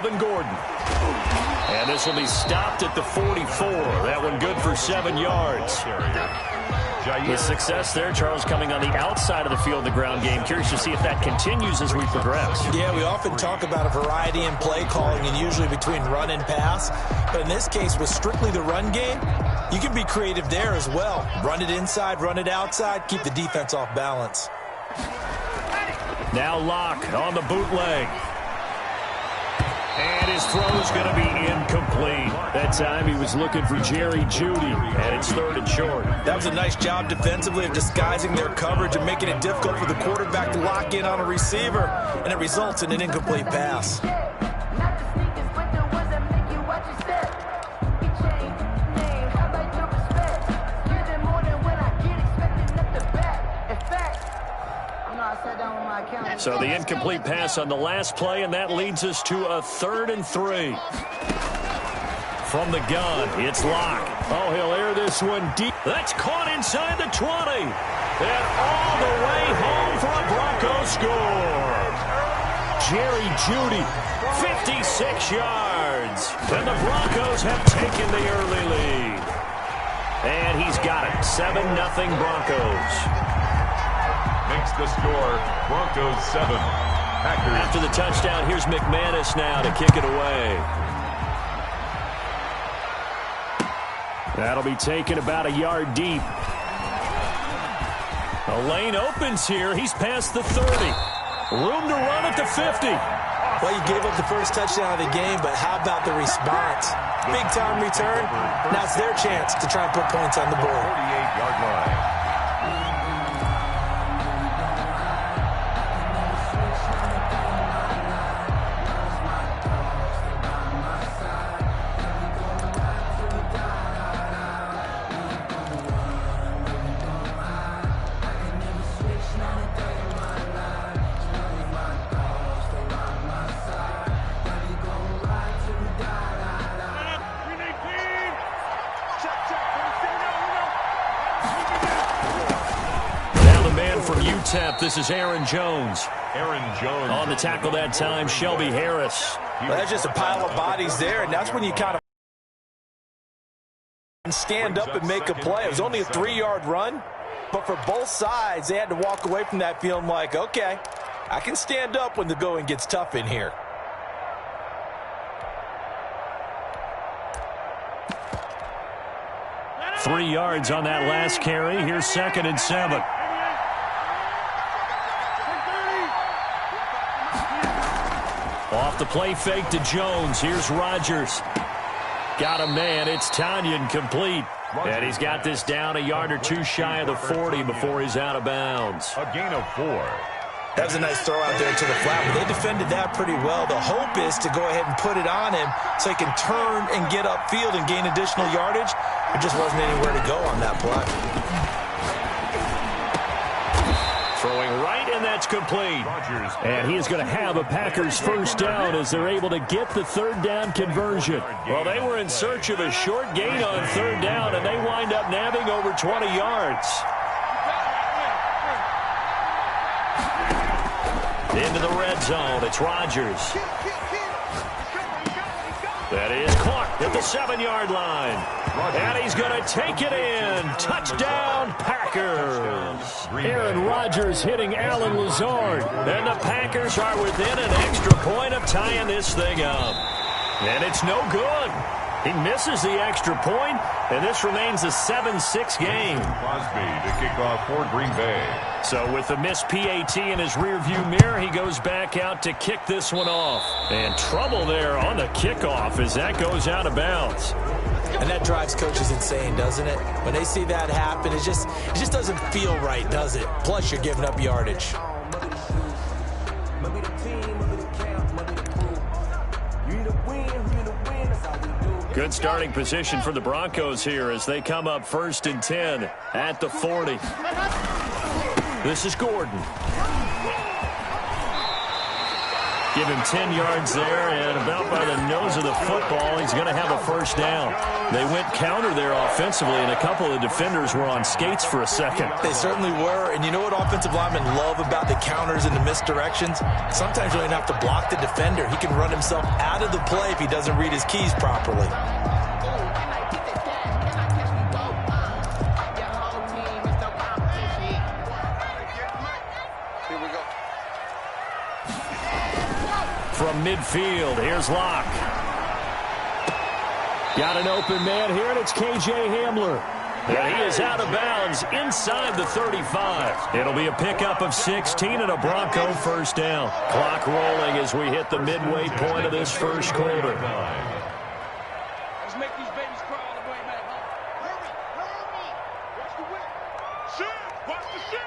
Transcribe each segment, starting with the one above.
Gordon. And this will be stopped at the 44. That one good for 7 yards. With success there, Charles, coming on the outside of the field, the ground game. Curious to see if that continues as we progress. Yeah, we often talk about a variety in play calling and usually between run and pass. But in this case, with strictly the run game, you can be creative there as well. Run it inside, run it outside, keep the defense off balance. Now Locke on the bootleg. And his throw is going to be incomplete. That time he was looking for Jerry Jeudy, and it's 3rd and short. That was a nice job defensively of disguising their coverage and making it difficult for the quarterback to lock in on a receiver, and it results in an incomplete pass. So the incomplete pass on the last play, and that leads us to a 3rd and 3. From the gun, it's Locke. Oh, he'll air this one deep. That's caught inside the 20. And all the way home for a Broncos score. Jerry Jeudy, 56 yards. And the Broncos have taken the early lead. And he's got it, 7-0 Broncos. Makes the score, Broncos 7. Packers. After the touchdown, here's McManus now to kick it away. That'll be taken about a yard deep. A lane opens here. He's past the 30. Room to run at the 50. Well, you gave up the first touchdown of the game, but how about the response? Big-time return. Now it's their chance to try and put points on the board. 48-yard line. This is Aaron Jones. Aaron Jones. On the tackle that time, Shelby Harris. Well, that's just a pile of bodies there, and that's when you kind of stand up and make a play. It was only a 3-yard run, but for both sides, they had to walk away from that feeling like, okay, I can stand up when the going gets tough in here. Three yards on that last carry. Here's 2nd and 7. Off the play fake to Jones. Here's Rodgers. Got a man. It's Tanyan complete. And he's got this down a yard or two shy of the 40 before he's out of bounds. A gain of 4. That was a nice throw out there to the flat, but they defended that pretty well. The hope is to go ahead and put it on him so he can turn and get upfield and gain additional yardage. There just wasn't anywhere to go on that play. Throwing right, and that's complete. And he is going to have a Packers first down as they're able to get the 3rd down conversion. Well, they were in search of a short gain on 3rd down, and they wind up nabbing over 20 yards. Into the red zone, it's Rodgers. That is caught at the 7-yard line. And he's going to take it in. Touchdown, Packers. Aaron Rodgers hitting Alan Lazard. And the Packers are within an extra point of tying this thing up. And it's no good. He misses the extra point, and this remains a 7-6 game. Crosby to kick off for Green Bay. So with the missed PAT in his rearview mirror, he goes back out to kick this one off. And trouble there on the kickoff as that goes out of bounds. And that drives coaches insane, doesn't it? When they see that happen, it just doesn't feel right, does it? Plus, you're giving up yardage. Good starting position for the Broncos here as they come up 1st and 10 at the 40. This is Gordon. Give him 10 yards there, and about by the nose of the football, he's going to have a first down. They went counter there offensively, and a couple of the defenders were on skates for a second. They certainly were, and you know what offensive linemen love about the counters and the misdirections? Sometimes you don't even have to block the defender. He can run himself out of the play if he doesn't read his keys properly. From midfield, here's Locke. Got an open man here, and it's K.J. Hamler. And he is out of bounds inside the 35. It'll be a pickup of 16 and a Bronco first down. Clock rolling as we hit the midway point of this first quarter. Let's make these babies cry all the way back home. Hurry! Watch the whip. Shoot! Watch the shoot!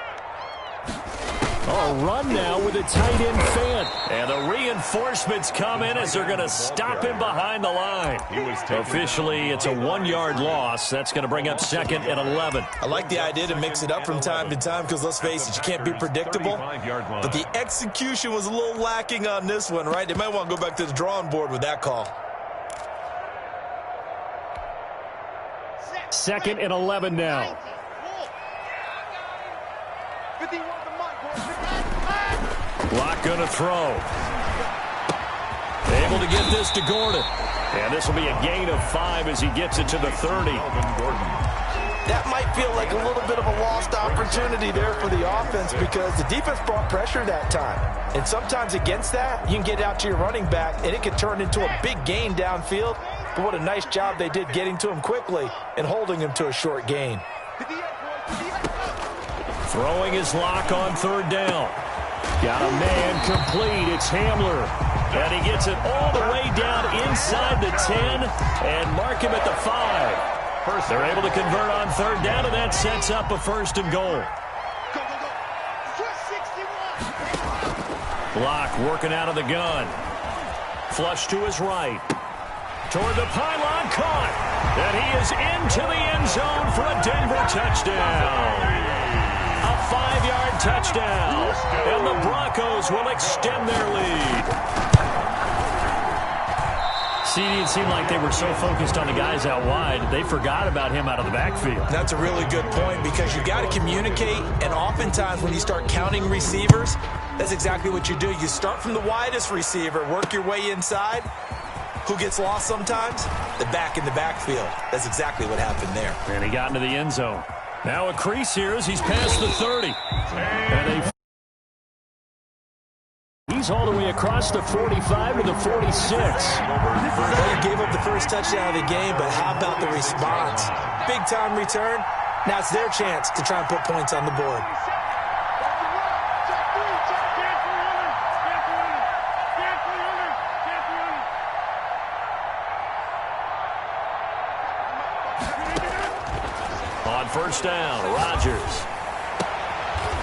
A run now with a tight end fan. And the reinforcements come in as they're going to stop him behind the line. Officially, it's a 1-yard loss. That's going to bring up 2nd and 11. I like the idea to mix it up from time to time because, let's face it, you can't be predictable. But the execution was a little lacking on this one, right? They might want to go back to the drawing board with that call. 2nd and 11 now. Locke going to throw. Able to get this to Gordon. And this will be a gain of 5 as he gets it to the 30. That might feel like a little bit of a lost opportunity there for the offense because the defense brought pressure that time. And sometimes against that, you can get out to your running back, and it can turn into a big gain downfield. But what a nice job they did getting to him quickly and holding him to a short gain. Throwing his Locke on 3rd down. Got a man complete. It's Hamler. And he gets it all the way down inside the 10 and mark him at the 5. They're able to convert on 3rd down, and that sets up a 1st and goal. Locke working out of the gun. Flush to his right. Toward the pylon, caught. And he is into the end zone for a Denver touchdown. A 5-yard touchdown, and the Broncos will extend their lead. See, it seemed like they were so focused on the guys out wide, they forgot about him out of the backfield. That's a really good point because you got to communicate, and oftentimes when you start counting receivers, that's exactly what you do. You start from the widest receiver, work your way inside. Who gets lost sometimes? The back in the backfield. That's exactly what happened there. And he got into the end zone. Now a crease here as he's past the 30. And he's all the way across the 45 to the 46. Well, you gave up the first touchdown of the game, but how about the response? Big-time return. Now it's their chance to try and put points on the board. On 1st down, Rodgers.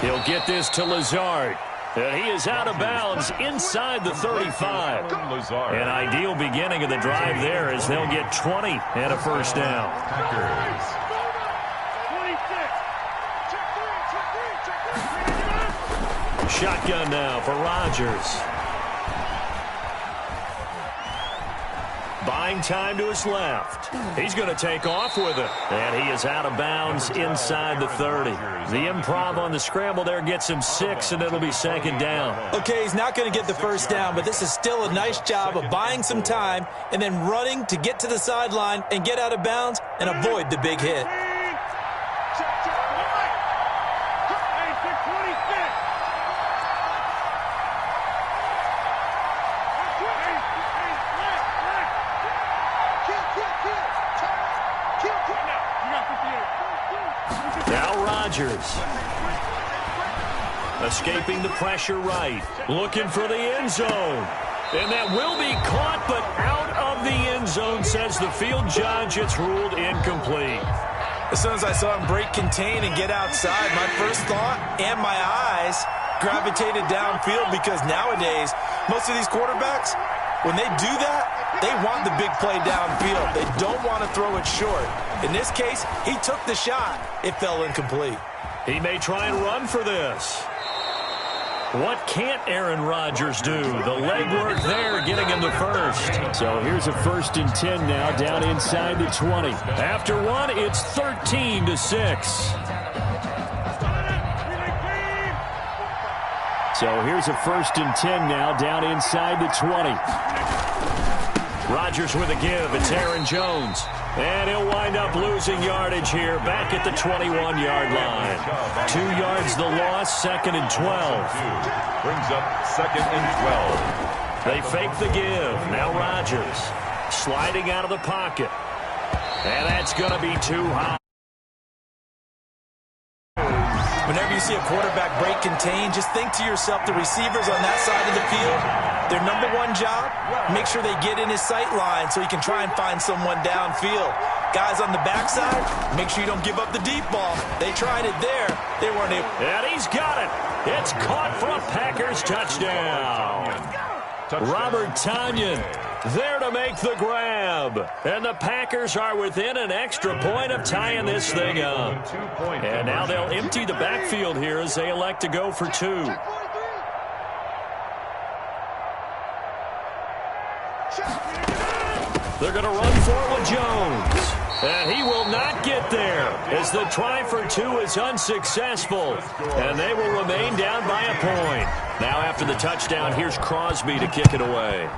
He'll get this to Lazard. And he is out of bounds inside the 35. An ideal beginning of the drive there as they'll get 20 and a 1st down. Shotgun now for Rodgers. Buying time to his left. He's going to take off with it. And he is out of bounds inside the 30. The improv on the scramble there gets him 6, and it'll be 2nd down. Okay, he's not going to get the 1st down, but this is still a nice job of buying some time and then running to get to the sideline and get out of bounds and avoid the big hit. Now Rodgers. Escaping the pressure right. Looking for the end zone. And that will be caught, but out of the end zone, says the field judge. It's ruled incomplete. As soon as I saw him break contain and get outside, my first thought and my eyes gravitated downfield because nowadays, most of these quarterbacks, when they do that, they want the big play downfield. They don't want to throw it short. In this case, he took the shot. It fell incomplete. He may try and run for this. What can't Aaron Rodgers do? The legwork there getting him the first. So here's a 1st and 10 now down inside the 20. After one, it's 13-6. So here's a 1st and 10 now down inside the 20. Rodgers with a give. It's Aaron Jones. And he'll wind up losing yardage here back at the 21-yard line. 2 yards the loss, 2nd and 12. Brings up 2nd and 12. They fake the give. Now Rodgers sliding out of the pocket. And that's going to be too high. Whenever you see a quarterback break contain, just think to yourself, the receivers on that side of the field, their number one job, make sure they get in his sight line so he can try and find someone downfield. Guys on the backside, make sure you don't give up the deep ball. They tried it there. They weren't able. And he's got it. It's caught for a Packers touchdown. Robert Tonyan there to make the grab. And the Packers are within an extra point of tying this thing up. And now they'll empty the backfield here as they elect to go for 2. They're going to run forward Jones. And he will not get there as the try for 2 is unsuccessful. And they will remain down by a point. Now after the touchdown, here's Crosby to kick it away.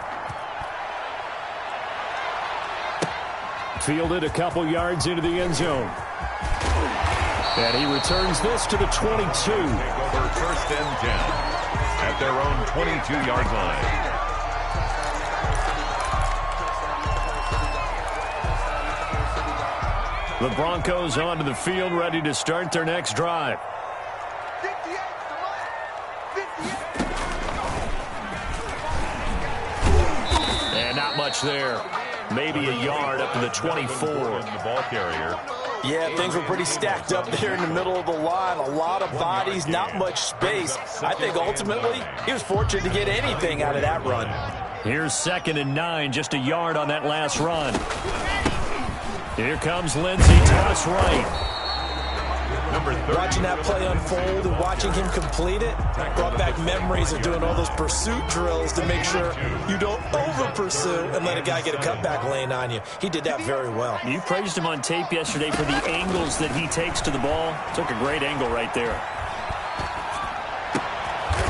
Fielded a couple yards into the end zone. And he returns this to the 22. Take over 1st and 10 at their own 22-yard line. The Broncos onto the field, ready to start their next drive. And not much there. Maybe a yard up to the 24. The ball carrier. Yeah, things were pretty stacked up there in the middle of the line. A lot of bodies, not much space. I think ultimately he was fortunate to get anything out of that run. Here's 2nd and 9, just a yard on that last run. Here comes Lindsey, toss right. Watching that play unfold and watching him complete it brought back memories of doing all those pursuit drills to make sure you don't over-pursue and let a guy get a cutback lane on you. He did that very well. You praised him on tape yesterday for the angles that he takes to the ball. Took a great angle right there.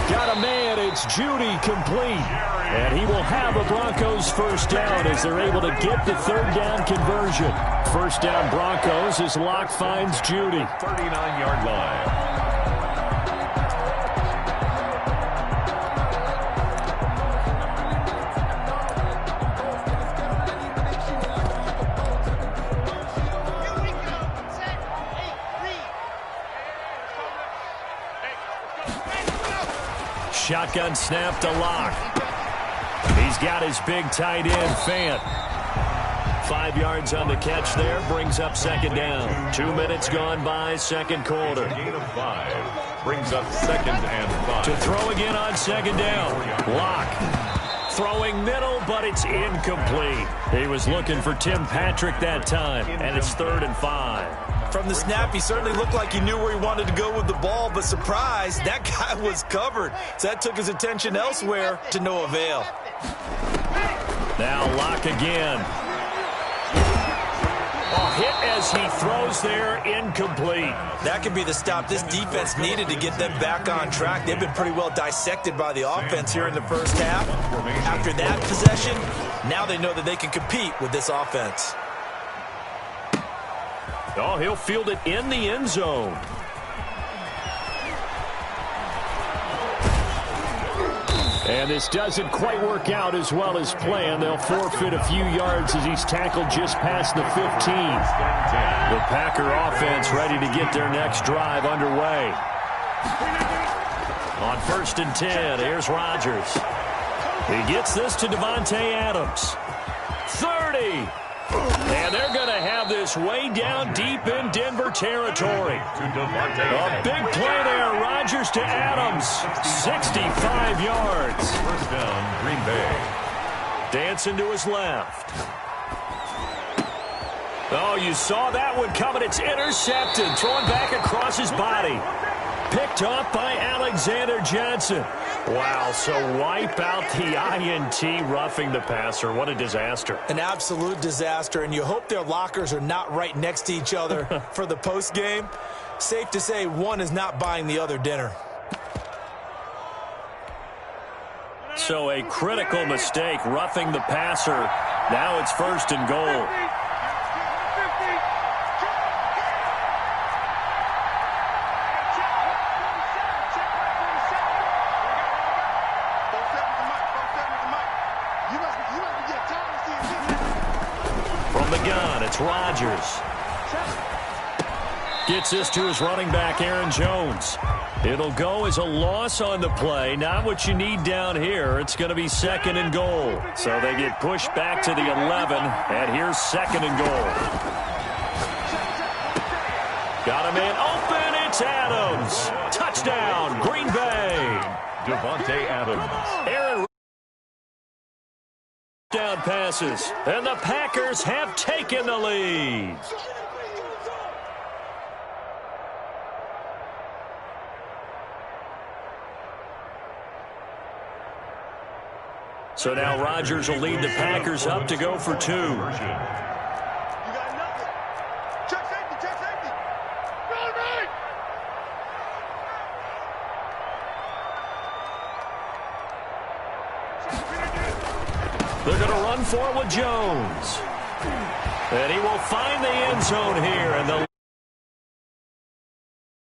Got a man, it's Judy complete. And he will have a Broncos 1st down as they're able to get the 3rd down conversion. 1st down Broncos as Locke finds Judy. 39-yard line. Shotgun snap to Locke. He's got his big tight end, Fant. 5 yards on the catch there, brings up 2nd down. 2 minutes gone by, 2nd quarter. Gain of 5 brings up 2nd and 5. To throw again on 2nd down. Locke throwing middle, but it's incomplete. He was looking for Tim Patrick that time, and it's 3rd and 5. From the snap, he certainly looked like he knew where he wanted to go with the ball, but surprise, that guy was covered. So that took his attention elsewhere to no avail. Now Locke again. A hit as he throws there, incomplete. That could be the stop this defense needed to get them back on track. They've been pretty well dissected by the offense here in the 1st half. After that possession, now they know that they can compete with this offense. Oh, he'll field it in the end zone. And this doesn't quite work out as well as planned. They'll forfeit a few yards as he's tackled just past the 15. The Packer offense ready to get their next drive underway. On 1st and 10, here's Rodgers. He gets this to Davante Adams. 30. And they're going to have this way down deep in Denver territory. A big play there. Rodgers to Adams. 65 yards. 1st down, Green Bay. Dancing to his left. Oh, you saw that one coming. It's intercepted. Thrown back across his body. picked off by Alexander Johnson. Wow, so wipe out the INT, roughing the passer. What a disaster. An absolute disaster, and you hope their lockers are not right next to each other for the postgame. Safe to say one is not buying the other dinner. So a critical mistake, roughing the passer. Now it's 1st and goal. From the gun, it's Rodgers. Gets this to his running back, Aaron Jones. It'll go as a loss on the play. Not what you need down here. It's going to be 2nd and goal. So they get pushed back to the 11, and here's 2nd and goal. Got a man open. It's Adams. Touchdown, Green Bay. Devontae Adams. Aaron down passes, and the Packers have taken the lead. So now Rodgers will lead the Packers up to go for 2. They're going to run for it with Jones. And he will find the end zone here. And the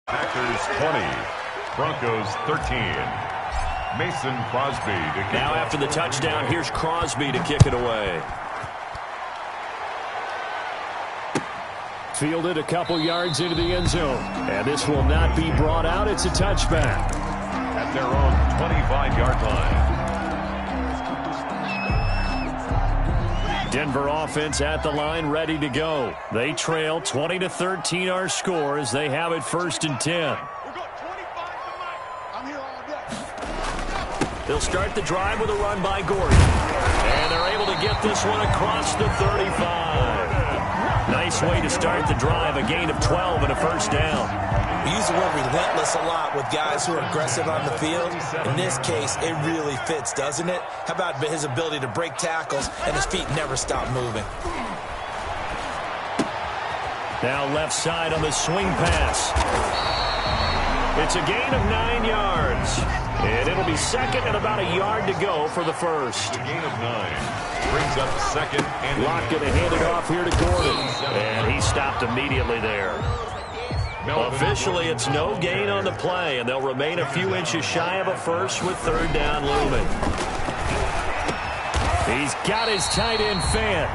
Packers 20, Broncos 13. Mason Crosby to kick now after the touchdown, here's Crosby to kick it away. Fielded a couple yards into the end zone. And this will not be brought out. It's a touchback. At their own 25-yard line. Denver offense at the line, ready to go. They trail 20-13 our score as they have it 1st and 10. They'll start the drive with a run by Gordon. And they're able to get this one across the 35. Nice way to start the drive, a gain of 12 and a 1st down. We use the word relentless a lot with guys who are aggressive on the field. In this case, it really fits, doesn't it? How about his ability to break tackles and his feet never stop moving? Now left side on the swing pass. It's a gain of 9 yards. And it'll be 2nd and about a yard to go for the 1st. A gain of 9. Brings up 2nd and Locke going to hand it off here to Gordon. And he stopped immediately there. Officially, it's no gain on the play, and they'll remain a few inches shy of a 1st with 3rd down looming. He's got his tight end Fant,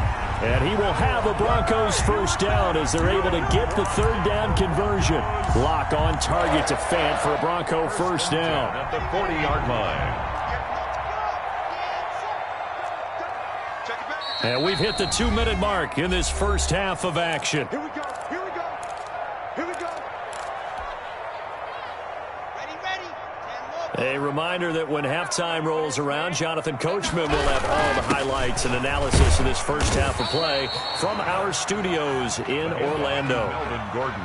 and he will have a Broncos 1st down as they're able to get the 3rd down conversion. Locke on target to Fant for a Bronco 1st down. At the 40-yard line. And we've hit the 2-minute mark in this 1st half of action. Here we go. Here we go. Here we go. Ready. A reminder that when halftime rolls around, Jonathan Coachman will have all the highlights and analysis of this 1st half of play from our studios in Orlando.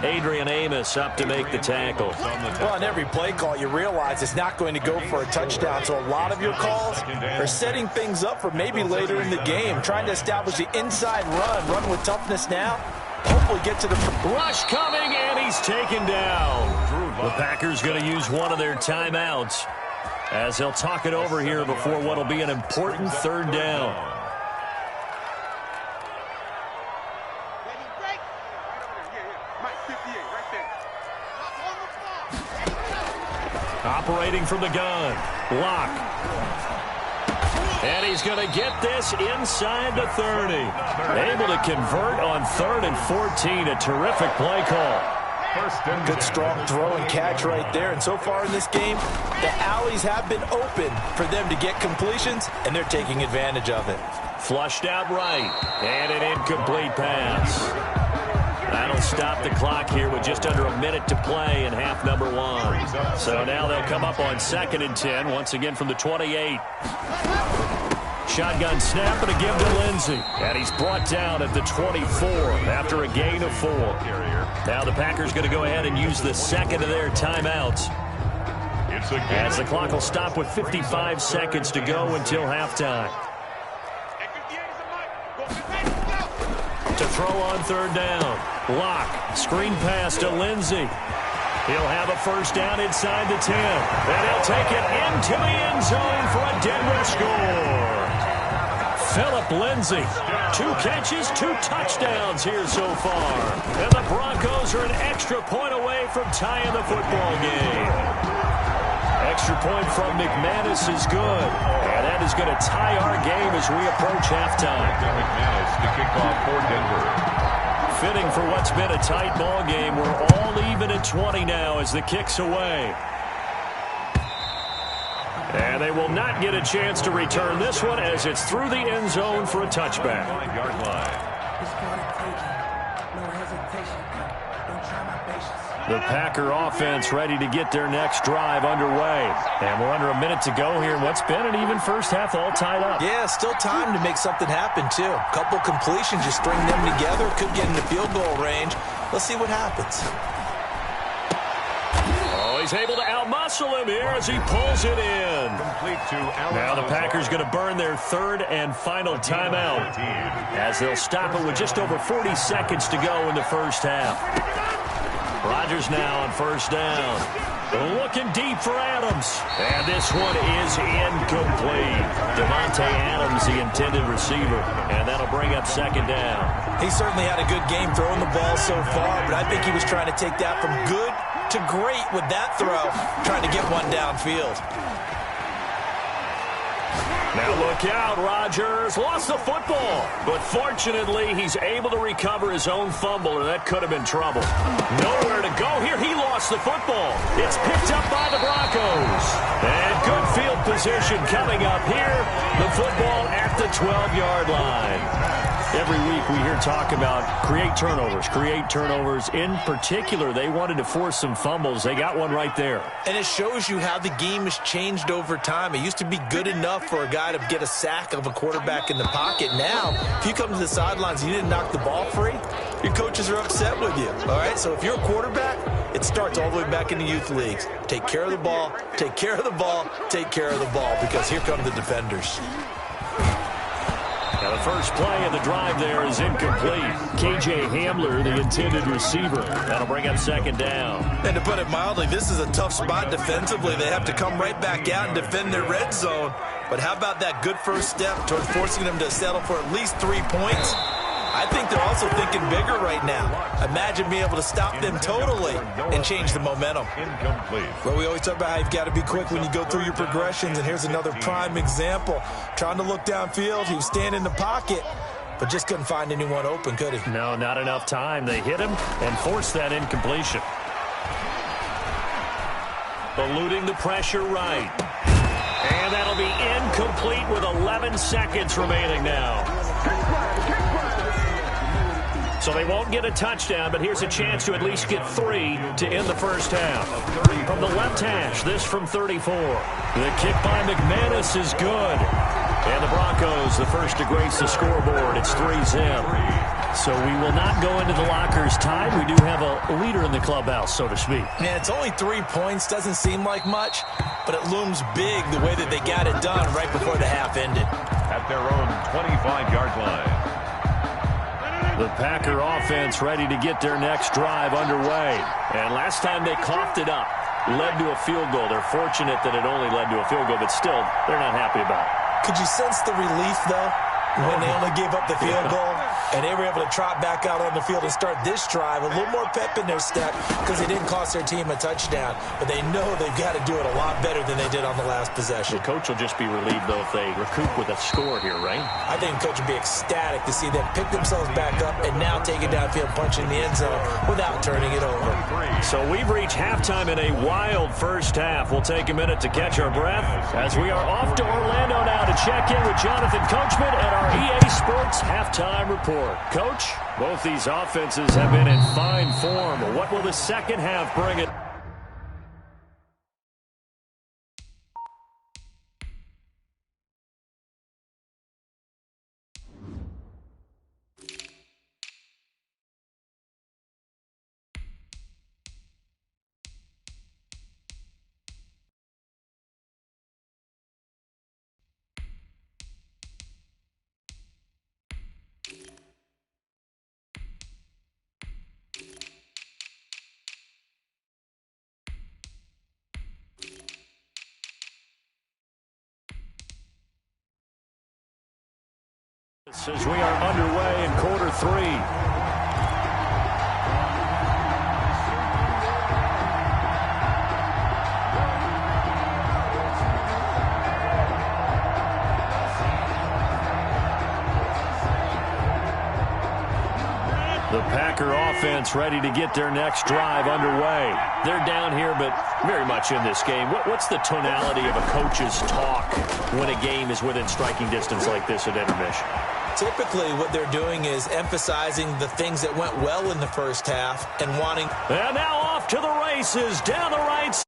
Adrian Amos up to make the tackle. Well, on every play call, you realize it's not going to go for a touchdown, so a lot of your calls are setting things up for maybe later in the game, trying to establish the inside run with toughness now. Hopefully get to the rush coming, and he's taken down. The Packers going to use one of their timeouts as they'll talk it over here before what will be an important 3rd down. Operating from the gun, Locke. And he's going to get this inside the 30. Able to convert on 3rd and 14. A terrific play call. Good strong throw and catch right there. And so far in this game, the alleys have been open for them to get completions, and they're taking advantage of it. Flushed out right. And an incomplete pass. That'll stop the clock here with just under a minute to play in half number 1. So now they'll come up on 2nd and 10, once again from the 28. Shotgun snap and a give to Lindsey. And he's brought down at the 24 after a gain of 4. Now the Packers going to go ahead and use the second of their timeouts, as the clock will stop with 55 seconds to go until halftime. To throw on third down. Lock. Screen pass to Lindsey. He'll have a first down inside the 10. And he'll take it into the end zone for a Denver score. Phillip Lindsey. 2 catches, 2 touchdowns here so far. And the Broncos are an extra point away from tying the football game. Extra point from McManus is good. And that is going to tie our game as we approach halftime. McManus to kick off for Denver. Fitting for what's been a tight ball game. We're all even at 20 now as the kick's away. And they will not get a chance to return this one as it's through the end zone for a touchback. 5-yard line. The Packer offense ready to get their next drive underway. And we're under a minute to go here in what's been an even first half, all tied up. Yeah, still time to make something happen, too. A couple completions, you string them together, could get into field goal range. Let's see what happens. Oh, he's able to outmuscle him here as he pulls it in. Now the Packers going to burn their third and final timeout, as they'll stop it with just over 40 seconds to go in the first half. Rodgers now on first down. Looking deep for Adams. And this one is incomplete. Devontae Adams, the intended receiver. And that'll bring up second down. He certainly had a good game throwing the ball so far, but I think he was trying to take that from good to great with that throw, trying to get one downfield. Now look out, Rodgers lost the football, but fortunately he's able to recover his own fumble, and that could have been trouble. Nowhere to go here. He lost the football. It's picked up by the Broncos. And good field position coming up here. The football at the 12-yard line. Every week we hear talk about create turnovers. In particular, they wanted to force some fumbles. They got one right there. And it shows you how the game has changed over time. It used to be good enough for a guy to get a sack of a quarterback in the pocket. Now, if you come to the sidelines and you didn't knock the ball free, your coaches are upset with you. All right, so if you're a quarterback, it starts all the way back in the youth leagues. Take care of the ball, take care of the ball, take care of the ball, because here come the defenders. Now the first play of the drive there is incomplete. K.J. Hamler, the intended receiver. That'll bring up second down. And to put it mildly, this is a tough spot defensively. They have to come right back out and defend their red zone. But how about that good first step towards forcing them to settle for at least 3 points? I think they're also thinking bigger right now. Imagine being able to stop them totally and change the momentum. Incomplete. Well, we always talk about how you've got to be quick when you go through your progressions, and here's another prime example. Trying to look downfield, he was standing in the pocket, but just couldn't find anyone open, could he? No, not enough time. They hit him and forced that incompletion. Eluding the pressure right. And that'll be incomplete with 11 seconds remaining now. So they won't get a touchdown, but here's a chance to at least get 3 to end the first half. From the left hash, this from 34. The kick by McManus is good. And the Broncos, the first to grace the scoreboard. It's 3-zip. So we will not go into the lockers tied. We do have a leader in the clubhouse, so to speak. Yeah, it's only 3 points. Doesn't seem like much, but it looms big the way that they got it done right before the half ended. At their own 25-yard line. The Packer offense ready to get their next drive underway. And last time they coughed it up, led to a field goal. They're fortunate that it only led to a field goal, but still, they're not happy about it. Could you sense the relief, though, when they only gave up the field goal? And they were able to trot back out on the field and start this drive. A little more pep in their step because they didn't cost their team a touchdown. But they know they've got to do it a lot better than they did on the last possession. The coach will just be relieved, though, if they recoup with a score here, right? I think the coach will be ecstatic to see them pick themselves back up and now take it downfield, punch in the end zone without turning it over. So we've reached halftime in a wild first half. We'll take a minute to catch our breath as we are off to Orlando now to check in with Jonathan Coachman at our EA Sports Halftime Report. Coach, both these offenses have been in fine form. What will the second half bring it? As we are underway in quarter 3. The Packer offense ready to get their next drive underway. They're down here, but very much in this game. What's the tonality of a coach's talk when a game is within striking distance like this at intermission? Typically, what they're doing is emphasizing the things that went well in the first half and wanting... And now off to the races, down the right side.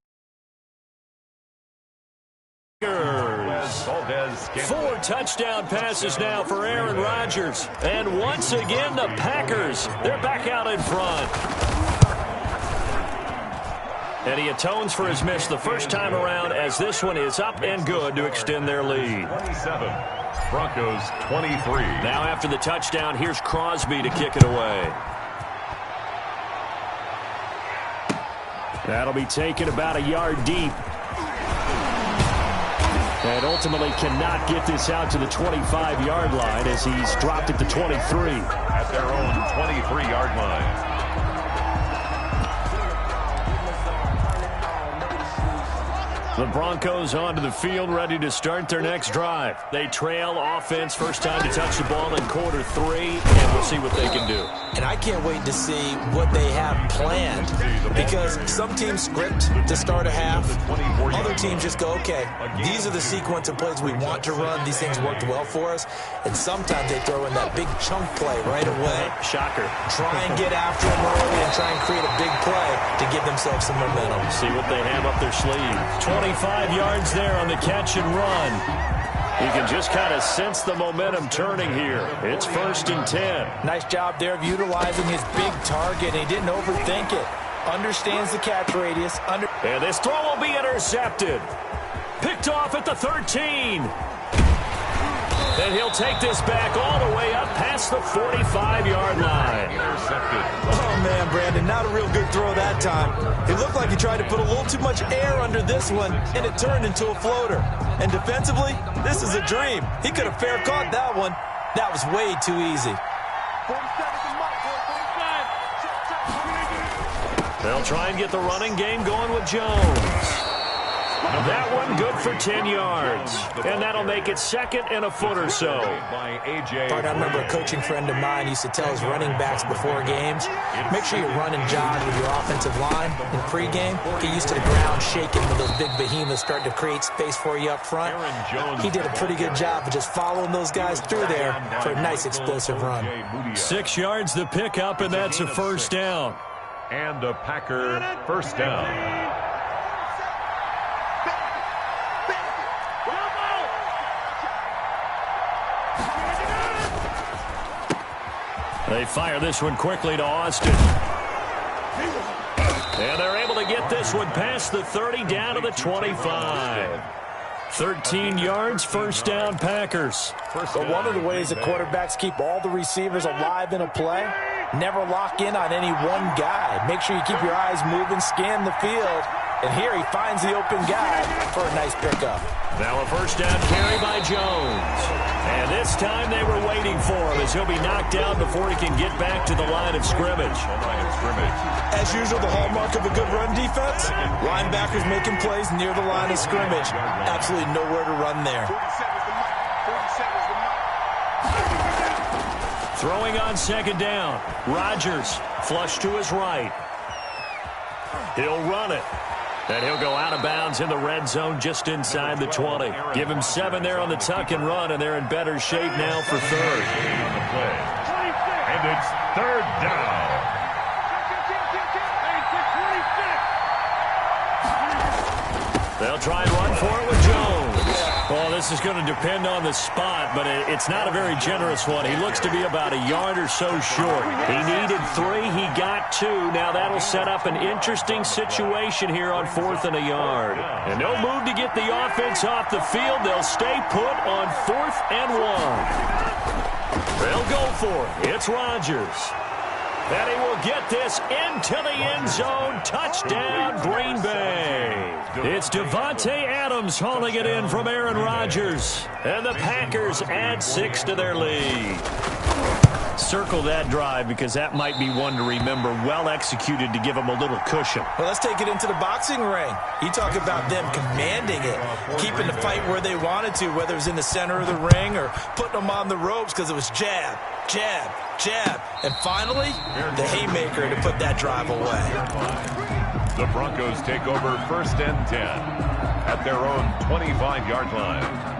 4 touchdown passes now for Aaron Rodgers. And once again, the Packers, they're back out in front. And he atones for his miss the first time around as this one is up and good to extend their lead. 27, Broncos 23. Now after the touchdown, here's Crosby to kick it away. That'll be taken about a yard deep. And ultimately cannot get this out to the 25-yard line as he's dropped it to 23. At their own 23-yard line. The Broncos onto the field, ready to start their next drive. They trail offense, first time to touch the ball in quarter 3, and we'll see what they can do. And I can't wait to see what they have planned, because some teams script to start a half. Other teams just go, okay, these are the sequence of plays we want to run. These things worked well for us. And sometimes they throw in that big chunk play right away. Shocker. Try and get after them early and try and create a big play to give themselves some momentum. See what they have up their sleeve. 25 yards there on the catch and run. You can just kind of sense the momentum turning here. It's 1st and 10. Nice job there of utilizing his big target. He didn't overthink it. Understands the catch radius. And this throw will be intercepted. Picked off at the 13. And he'll take this back all the way up past the 45-yard line. Intercepted. Oh, man, Brandon, not a real good throw that time. It looked like he tried to put a little too much air under this one, and it turned into a floater. And defensively, this is a dream. He could have fair caught that one. That was way too easy. They'll try and get the running game going with Jones. That one good for 10 yards. And that'll make it 2nd and a foot or so. By A.J. I remember a coaching friend of mine used to tell his running backs before games, make sure you run and jog with your offensive line in pregame. Get used to the ground shaking when those big behemoths start to create space for you up front. He did a pretty good job of just following those guys through there for a nice explosive run. 6 yards the pickup, and that's a first down. And a Packer first down. They fire this one quickly to Austin. And they're able to get this one past the 30 down to the 25. 13 yards, first down, Packers. But one of the ways that quarterbacks keep all the receivers alive in a play, never lock in on any one guy. Make sure you keep your eyes moving, scan the field. And here he finds the open guy for a nice pickup. Now a first down carry by Jones. And this time they were waiting for him as he'll be knocked down before he can get back to the line of scrimmage. As usual, the hallmark of a good run defense, linebackers making plays near the line of scrimmage. Absolutely nowhere to run there. Throwing on 2nd down. Rodgers flush to his right. He'll run it. And he'll go out of bounds in the red zone just inside the 20. Give him 7 there on the tuck and run, and they're in better shape now for 3rd. And it's 3rd down. They'll try and run for it with Jones. Well, this is going to depend on the spot, but it's not a very generous one. He looks to be about a yard or so short. He needed 3. He got 2. Now that'll set up an interesting situation here on 4th and a yard. And no move to get the offense off the field. They'll stay put on 4th and 1. They'll go for it. It's Rodgers. And he will get this into the end zone. Touchdown, Green Bay. It's Davante Adams hauling it in from Aaron Rodgers. And the Packers add 6 to their lead. Circle that drive because that might be one to remember. Well executed to give them a little cushion. Well, let's take it into the boxing ring. You talk about them commanding it, keeping the fight where they wanted to, whether it was in the center of the ring or putting them on the ropes because it was jab, jab, jab. And finally, the haymaker to put that drive away. The Broncos take over 1st and 10 at their own 25-yard line.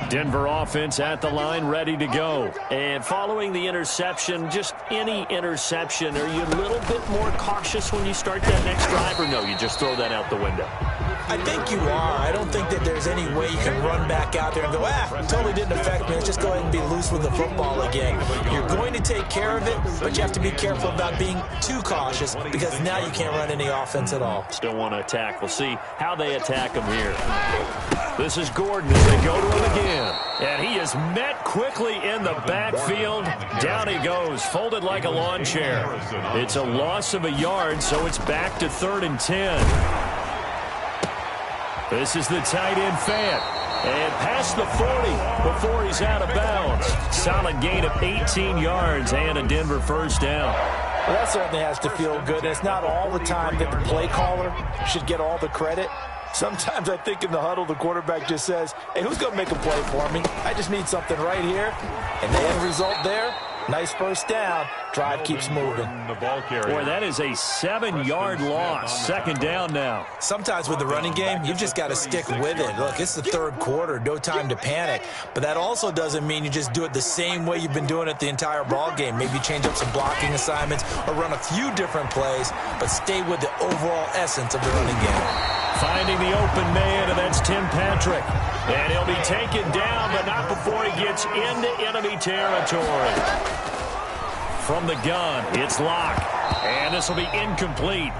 Denver offense at the line, ready to go. And following the interception, just any interception, are you a little bit more cautious when you start that next drive, or no, you just throw that out the window? I think you are. I don't think that there's any way you can run back out there and go, totally didn't affect me. Let's just go ahead and be loose with the football again. You're going to take care of it, but you have to be careful about being too cautious because now you can't run any offense at all. Still want to attack. We'll see how they attack him here. This is Gordon as they go to him again. And he is met quickly in the backfield. Down he goes, folded like a lawn chair. It's a loss of a yard, so it's back to 3rd and 10. This is the tight end Fant. And past the 40 before he's out of bounds. Solid gain of 18 yards and a Denver first down. Well, that certainly has to feel good. And it's not all the time that the play caller should get all the credit. Sometimes I think in the huddle, the quarterback just says, hey, who's going to make a play for me? I just need something right here. And the end result there, nice first down. Drive keeps moving. Boy, that is a 7-yard loss. 2nd down now. Sometimes with the running game, you've just got to stick with it. Look, it's the 3rd quarter. No time to panic. But that also doesn't mean you just do it the same way you've been doing it the entire ball game. Maybe change up some blocking assignments or run a few different plays, but stay with the overall essence of the running game. Finding the open man, and that's Tim Patrick. And he'll be taken down, but not before he gets into enemy territory. From the gun, it's Locke. And this will be incomplete.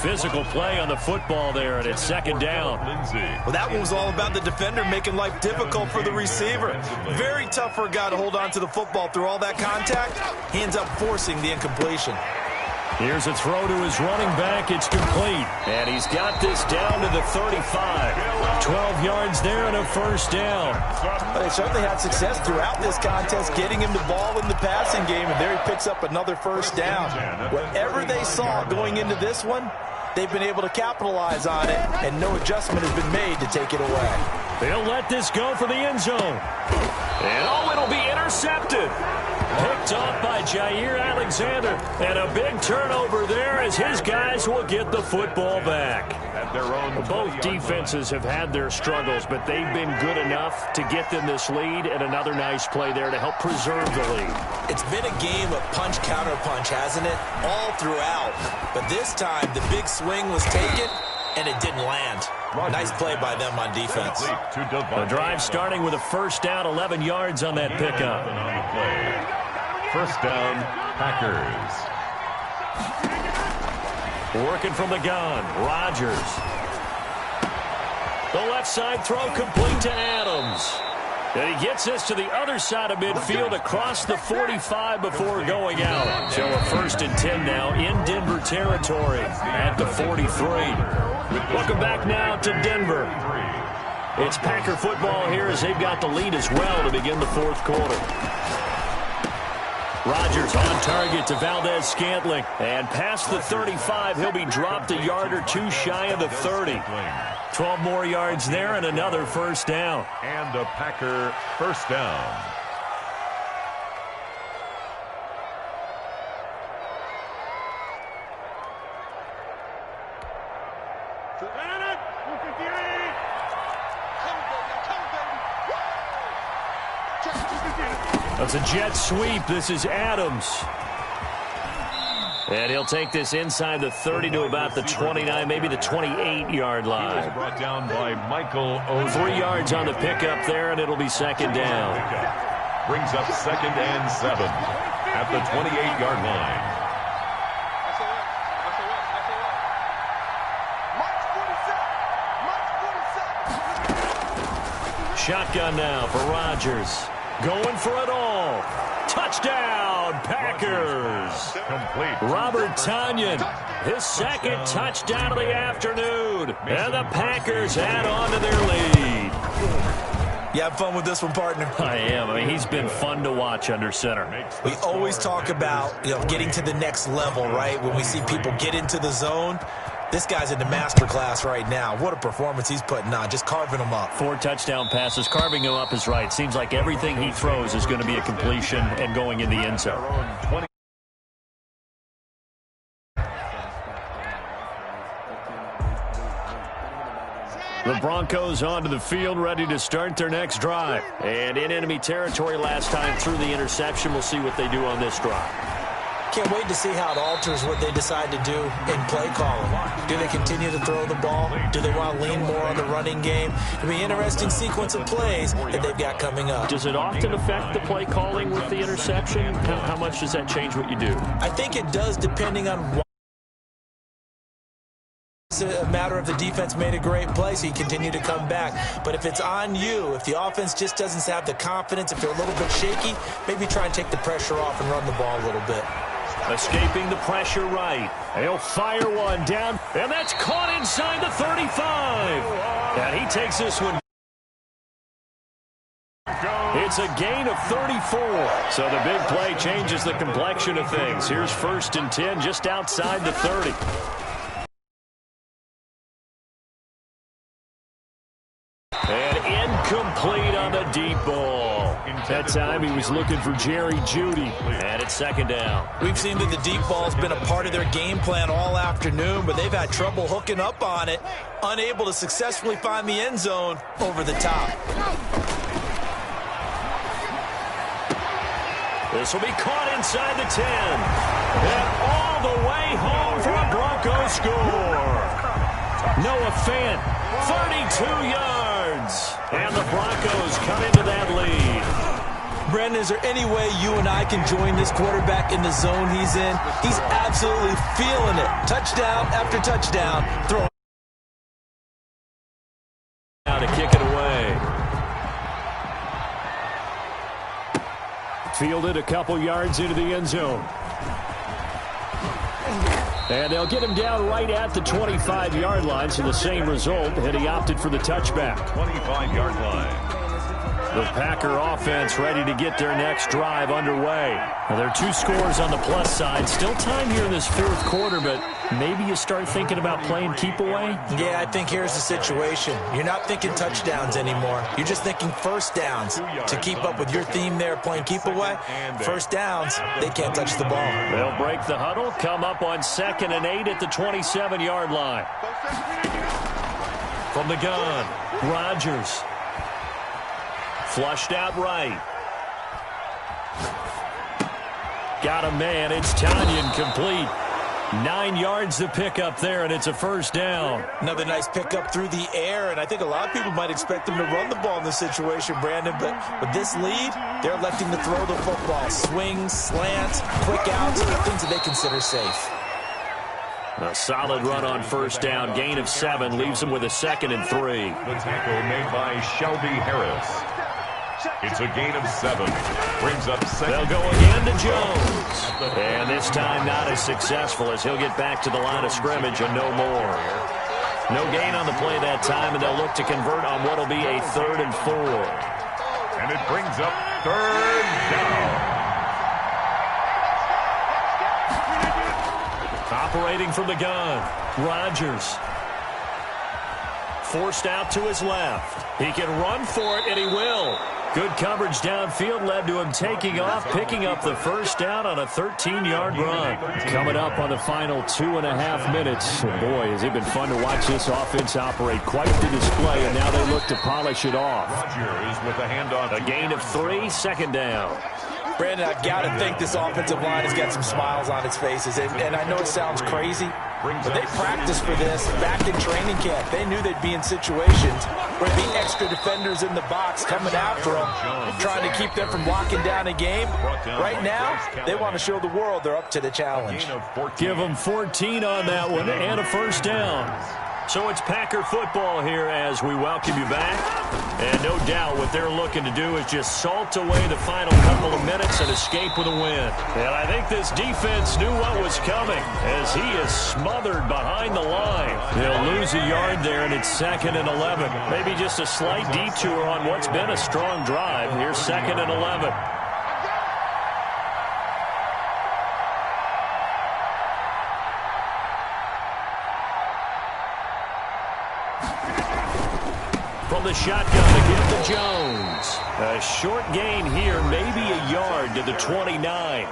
Physical play on the football there, and it's 2nd down. Well, that one was all about the defender making life difficult for the receiver. Very tough for a guy to hold on to the football through all that contact. He ends up forcing the incompletion. Here's a throw to his running back. It's complete. And he's got this down to the 35. 12 yards there and a first down. But they certainly had success throughout this contest, getting him the ball in the passing game, and there he picks up another first down. Whatever they saw going into this one, they've been able to capitalize on it, and no adjustment has been made to take it away. They'll let this go for the end zone. And it'll be intercepted. Picked off by Jair Alexander. And a big turnover there as his guys will get the football back. Both defenses have had their struggles, but they've been good enough to get them this lead, and another nice play there to help preserve the lead. It's been a game of punch-counter-punch, hasn't it? All throughout. But this time, the big swing was taken, and it didn't land. Nice play by them on defense. The drive starting with a first down, 11 yards on that pickup. First down, Packers. Working from the gun, Rodgers. The left side throw complete to Adams. And he gets this to the other side of midfield across the 45 before going out. So a 1st and 10 now in Denver territory at the 43. Welcome back now to Denver. It's Packer football here as they've got the lead as well to begin the 4th quarter. Rodgers on target to Valdez-Scantling. And past the 35, he'll be dropped a yard or two shy of the 30. 12 more yards there and another first down. And a Packer first down. That's a jet sweep. This is Adams. And he'll take this inside the 30 to about the 29, maybe the 28-yard line. Brought down by Michael Oden. 3 yards on the pickup there, and it'll be 2nd down. Brings up 2nd and 7 at the 28-yard line. Shotgun now for Rodgers. Going for it all. Touchdown, Packers. Complete. Robert Tonyan, his second touchdown of the afternoon. And the Packers add on to their lead. You have fun with this one, partner? I am. I mean, he's been fun to watch under center. We always talk about, getting to the next level, right? When we see people get into the zone. This guy's in the master class right now. What a performance he's putting on, just carving them up. 4 touchdown passes. Carving him up is right. Seems like everything he throws is going to be a completion and going in the end zone. The Broncos onto the field, ready to start their next drive. And in enemy territory last time through the interception. We'll see what they do on this drive. Can't wait to see how it alters what they decide to do in play calling. Do they continue to throw the ball? Do they want to lean more on the running game? It'll be an interesting sequence of plays that they've got coming up. Does it often affect the play calling with the interception? How much does that change what you do? I think it does, depending on what. It's a matter of the defense made a great play, so you continue to come back. But if it's on you, if the offense just doesn't have the confidence, if they're a little bit shaky, maybe try and take the pressure off and run the ball a little bit. Escaping the pressure right. He'll fire one down, and that's caught inside the 35. And he takes this one. It's a gain of 34. So the big play changes the complexion of things. Here's 1st and 10 just outside the 30. And incomplete on the deep ball. That time he was looking for Jerry Jeudy. And it's 2nd down. We've seen that the deep ball's been a part of their game plan all afternoon, but they've had trouble hooking up on it, unable to successfully find the end zone over the top. This will be caught inside the 10. And all the way home for a Broncos score. Noah Fant, 32 yards. And the Broncos come into that lead. Brandon, is there any way you and I can join this quarterback in the zone he's in? He's absolutely feeling it. Touchdown after touchdown. Throwing now to kick it away. Fielded a couple yards into the end zone. And they'll get him down right at the 25-yard line, so the same result, and he opted for the touchback. 25-yard line. The Packer offense ready to get their next drive underway. Now, there are 2 scores on the plus side. Still time here in this 4th quarter, but maybe you start thinking about playing keep away? Yeah, I think here's the situation. You're not thinking touchdowns anymore. You're just thinking first downs. To keep up with your theme there, playing keep away, first downs, they can't touch the ball. They'll break the huddle, come up on 2nd and 8 at the 27-yard line. From the gun, Rodgers. Flushed out right. Got a man. It's Tonyan complete. 9 yards to pick up there, and it's a 1st down. Another nice pickup through the air, and I think a lot of people might expect them to run the ball in this situation, Brandon, but with this lead, they're electing to throw the football. Swings, slants, quick outs, things that they consider safe. A solid run on 1st down. Gain of 7 leaves them with a 2nd and 3. The tackle made by Shelby Harris. It's a gain of 7. Brings up 2nd. They'll go again to Jones. And this time not as successful as he'll get back to the line of scrimmage and no more. No gain on the play that time, and they'll look to convert on what will be a 3rd and 4. And it brings up 3rd down. Operating from the gun, Rodgers. Forced out to his left. He can run for it, and he will. Good coverage downfield led to him taking off, picking up the 1st down on a 13-yard run. Coming up on the final 2.5 minutes. Boy, has it been fun to watch this offense operate. Quite the display, and now they look to polish it off. Rodgers with a handoff. A gain of 3, 2nd down. Brandon, I've got to think this offensive line has got some smiles on its faces. And I know it sounds crazy, but they practiced for this back in training camp. They knew they'd be in situations where there'd be extra defenders in the box coming after them, trying to keep them from locking down a game. Right now, they want to show the world they're up to the challenge. Give them 14 on that one and a 1st down. So it's Packer football here as we welcome you back. And no doubt what they're looking to do is just salt away the final couple of minutes and escape with a win. And I think this defense knew what was coming as he is smothered behind the line. They'll lose a yard there, and it's 2nd and 11. Maybe just a slight detour on what's been a strong drive. Here's 2nd and 11. From the shotgun to give to Jones. A short gain here, maybe a yard to the 29.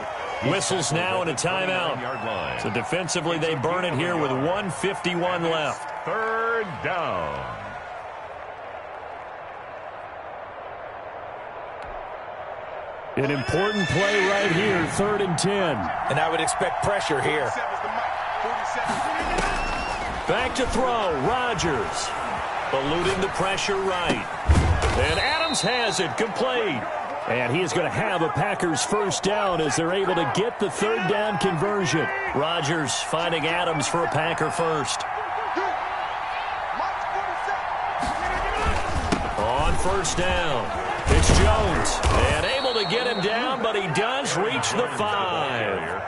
Whistles now and a timeout. So defensively they burn it here with 1:51 left. 3rd down. An important play right here, 3rd and 10. And I would expect pressure here. Back to throw, Rodgers. Eluding the pressure right. And Adams has it, complete. And he is going to have a Packers first down as they're able to get the 3rd down conversion. Rodgers finding Adams for a Packer first. On 1st down, it's Jones. And able to get him down, but he does reach the 5.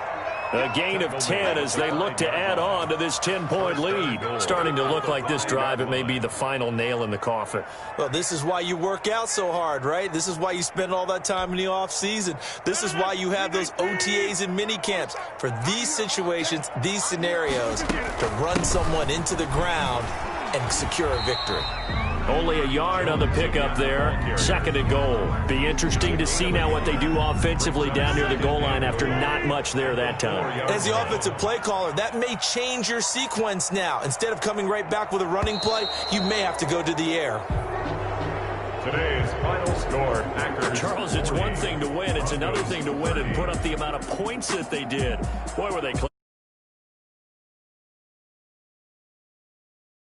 A gain of 10 as they look to add on to this 10-point lead. Starting to look like this drive, it may be the final nail in the coffin. Well, this is why you work out so hard, right? This is why you spend all that time in the offseason. This is why you have those OTAs and mini camps. For these situations, these scenarios, to run someone into the ground and secure a victory. Only a yard on the pickup there. 2nd and goal. Be interesting to see now what they do offensively down near the goal line after not much there that time. As the offensive play caller, that may change your sequence now. Instead of coming right back with a running play, you may have to go to the air. Today's final score, Packers. Charles, it's one thing to win. It's another thing to win and put up the amount of points that they did. Boy, were they close.